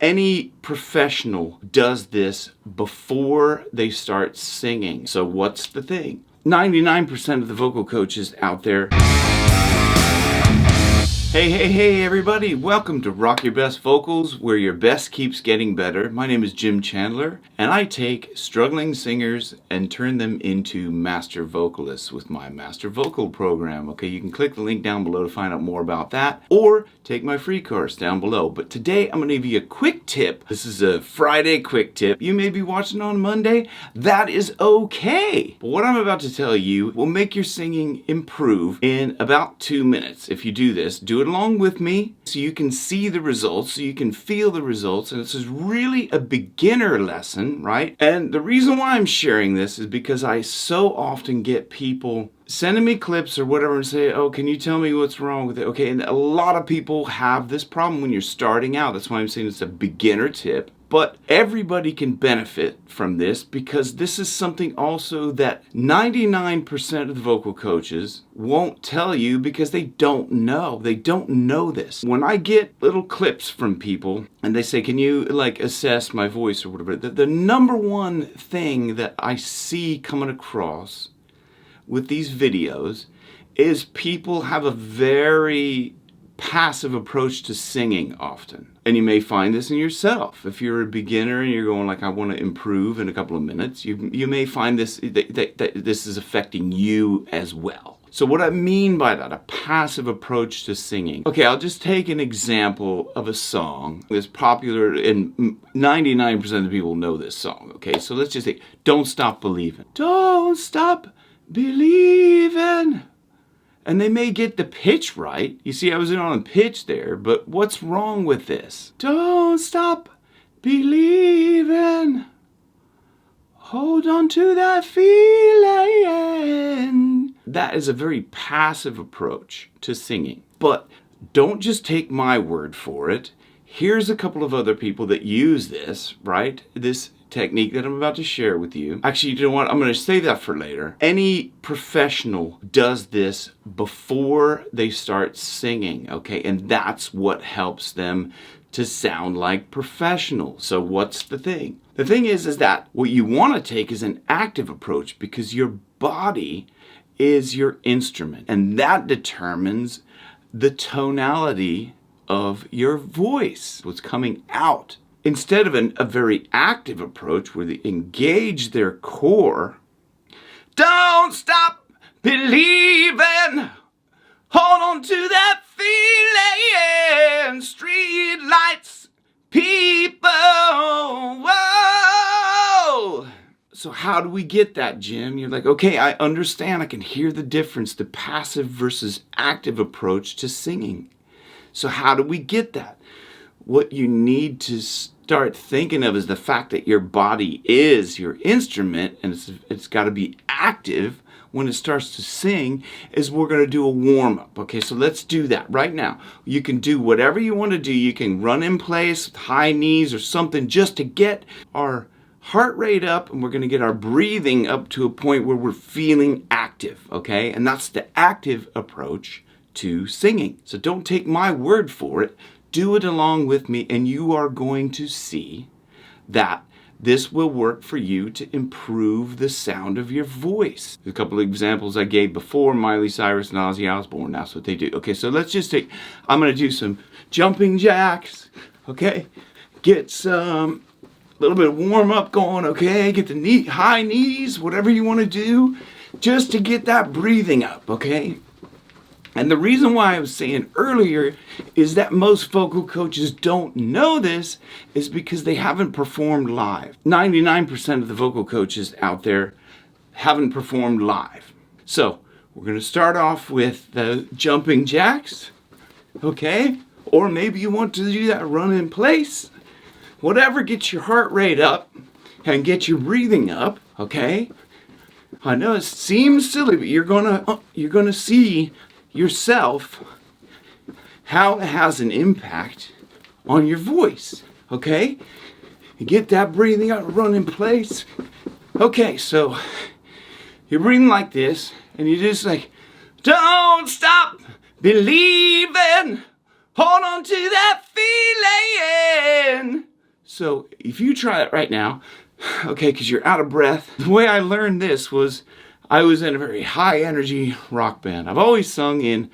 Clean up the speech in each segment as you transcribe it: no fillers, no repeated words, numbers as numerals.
Any professional does this before they start singing. So what's the thing? 99% of the vocal coaches out there. Hey everybody, welcome to Rock Your Best Vocals, where your best keeps getting better. My name is Jim Chandler, and I take struggling singers and turn them into master vocalists with my master vocal program. Okay, you can click the link down below to find out more about that, or take my free course down below. But today I'm going to give you a quick tip. This is a Friday quick tip. You may be watching on Monday. That is okay. But what I'm about to tell you will make your singing improve in about 2 minutes. If you do this, do it along with me so you can see the results, so you can feel the results. And this is really a beginner lesson, right? And the reason why I'm sharing this is because I so often get people sending me clips or whatever and say, oh, can you tell me what's wrong with it? Okay, and a lot of people have this problem when you're starting out. That's why I'm saying it's a beginner tip. But everybody can benefit from this, because this is something also that 99% of the vocal coaches won't tell you because they don't know. They don't know this. When I get little clips from people and they say, can you assess my voice or whatever, the number one thing that I see coming across with these videos is people have a very passive approach to singing often. And you may find this in yourself. If you're a beginner and you're going I want to improve in a couple of minutes, you may find this that this is affecting you as well. So what I mean by that, a passive approach to singing. Okay, I'll just take an example of a song that's popular, and 99% of the people know this song. Okay, so let's just say, Don't Stop Believing. Don't stop believing. And they may get the pitch right. You see, I was in on pitch there, but what's wrong with this? Don't stop believing. Hold on to that feeling. That is a very passive approach to singing. But don't just take my word for it. Here's a couple of other people that use this, right? This technique that I'm about to share with you. Actually, you know what? I'm going to save that for later. Any professional does this before they start singing, okay? And that's what helps them to sound like professionals. So what's the thing? The thing is that what you want to take is an active approach, because your body is your instrument, and that determines the tonality of your voice, what's coming out. Instead of a very active approach where they engage their core, don't stop believing, hold on to that feeling, street lights, people, whoa. So how do we get that, Jim? You're like, okay, I understand, I can hear the difference, the passive versus active approach to singing. So how do we get that? What you need to start thinking of is the fact that your body is your instrument, and it's got to be active when it starts to sing. Is we're going to do a warm-up. Okay, so let's do that right now. You can do whatever you want to do. You can run in place with high knees or something, just to get our heart rate up, and we're going to get our breathing up to a point where we're feeling active, okay? And that's the active approach to singing. So don't take my word for it. Do it along with me, and you are going to see that this will work for you to improve the sound of your voice. A couple of examples I gave before, Miley Cyrus and Ozzy Osbourne, that's what they do. Okay, so let's just take, I'm going to do some jumping jacks, okay? Get some, little bit of warm up going, okay? Get the high knees, whatever you want to do, just to get that breathing up, okay? And the reason why I was saying earlier is that most vocal coaches don't know this is because they haven't performed live. 99% of the vocal coaches out there haven't performed live. So we're going to start off with the jumping jacks, okay? Or maybe you want to do that run in place. Whatever gets your heart rate up and get your breathing up, okay? I know it seems silly, but you're gonna see yourself how it has an impact on your voice, okay? You get that breathing out, run in place. Okay, so you're breathing like this, and you just don't stop believing, hold on to that feeling, So if you try it right now, okay, because you're out of breath. The way I learned this was I was in a very high energy rock band. I've always sung in,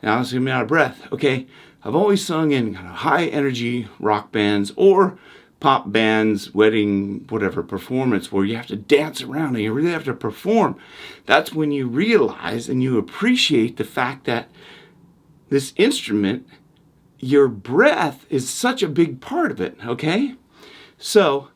now I'm out of breath, okay? I've always sung in kind of high energy rock bands or pop bands, wedding, whatever, performance where you have to dance around and you really have to perform. That's when you realize and you appreciate the fact that this instrument, your breath is such a big part of it, okay? So,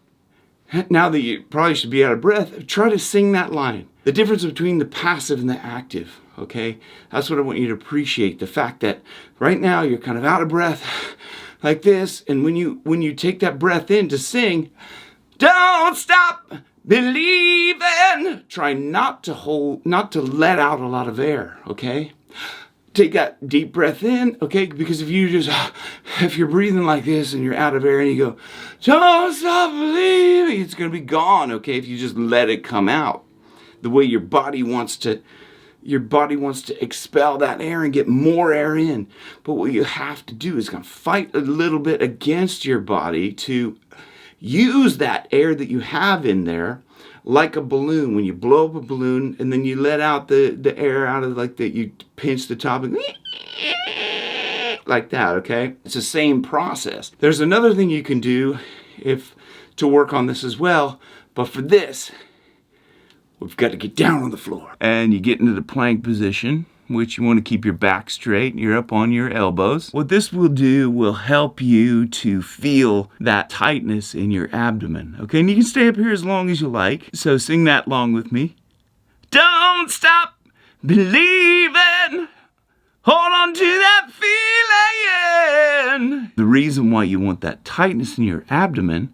now that you probably should be out of breath, try to sing that line. The difference between the passive and the active, okay? That's what I want you to appreciate. The fact that right now you're kind of out of breath like this, and when you take that breath in to sing, don't stop believing. Try not to let out a lot of air, okay? Take that deep breath in, okay? Because if you're breathing like this and you're out of air and you go, don't stop believing, it's gonna be gone, okay? If you just let it come out. The way your body wants to expel that air and get more air in. But what you have to do is kind of fight a little bit against your body to use that air that you have in there like a balloon. When you blow up a balloon and then you let out the air out of like that, you pinch the top and like that, okay? It's the same process. There's another thing you can do to work on this as well, but for this, we've got to get down on the floor. And you get into the plank position, which you want to keep your back straight. You're up on your elbows. What this will do will help you to feel that tightness in your abdomen. Okay, and you can stay up here as long as you like. So sing that along with me. Don't stop believing. Hold on to that feeling. The reason why you want that tightness in your abdomen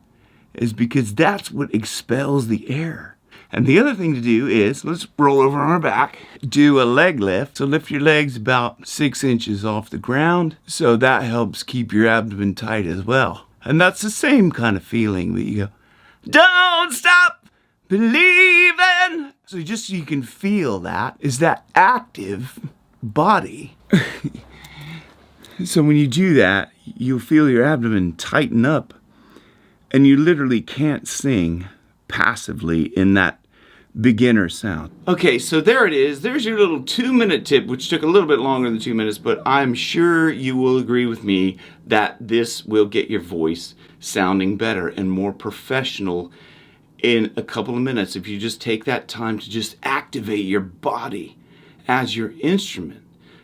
is because that's what expels the air. And the other thing to do is, let's roll over on our back, do a leg lift. So lift your legs about 6 inches off the ground. So that helps keep your abdomen tight as well. And that's the same kind of feeling that you go, don't stop believing. So just so you can feel that is that active body. So when you do that, you'll feel your abdomen tighten up and you literally can't sing passively in that beginner sound. Okay, so there it is. There's your little 2-minute tip, which took a little bit longer than 2 minutes, but I'm sure you will agree with me that this will get your voice sounding better and more professional in a couple of minutes if you just take that time to just activate your body as your instrument.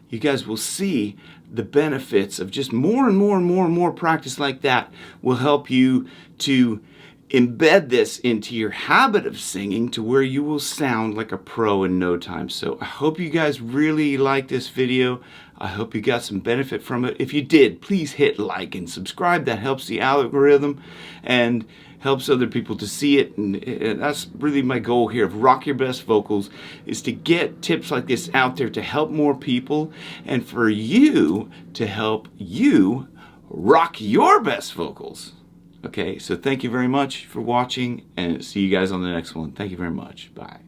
You guys will see the benefits of just more and more and more and more practice like that will help you to embed this into your habit of singing to where you will sound like a pro in no time. So I hope you guys really like this video. I hope you got some benefit from it. If you did, please hit like and subscribe. That helps the algorithm and helps other people to see it. And that's really my goal here of Rock Your Best Vocals, is to get tips like this out there to help more people and for you to help you rock your best vocals. Okay, so thank you very much for watching and see you guys on the next one. Thank you very much. Bye.